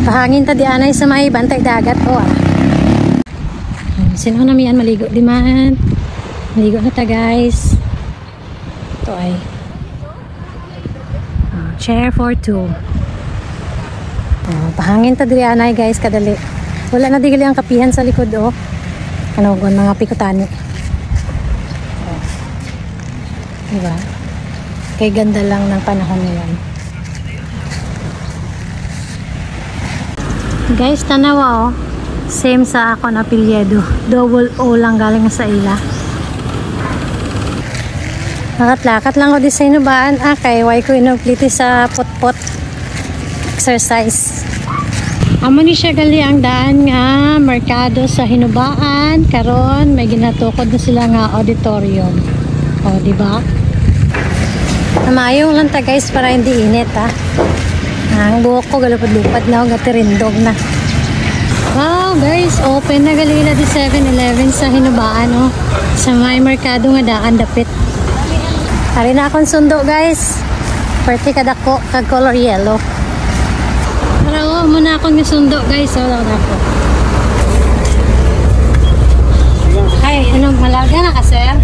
Pahangin ta di anay sa may bantay dagat o ah. Sino na miyan maligo di man. Maligo na ta guys. Ito ay chair for two. Pahangin ta di anay guys kadali. Wala na digali ang kapihan sa likod oh. Ano mga pikutani. Diba? Kay ganda lang ng panahon ngayon. Guys, tanawa oh. Same sa ako na apelyido. Double O lang galing sa ila. Lakat-lakat lang ko di sa inubaan. Kay why ko inupliti sa pot-pot exercise. Amo ni siya gali ang daan nga merkado sa Hinubaan. Karon may ginatukod na sila nga auditorium. O, di ba? Namayong lang ta guys para hindi init ha. Ang buhok ko galupad-lupad na o gatirindog na. Wow guys, open na galila di 7-Eleven sa Hinubaan oh. Sa may merkado nga daan dapit. Hari na akong sundo guys. Pwerte kadako kag color yellow. Para oh, muna akong sundo guys. Wala na ako. Ay, anong malaga na ka sir?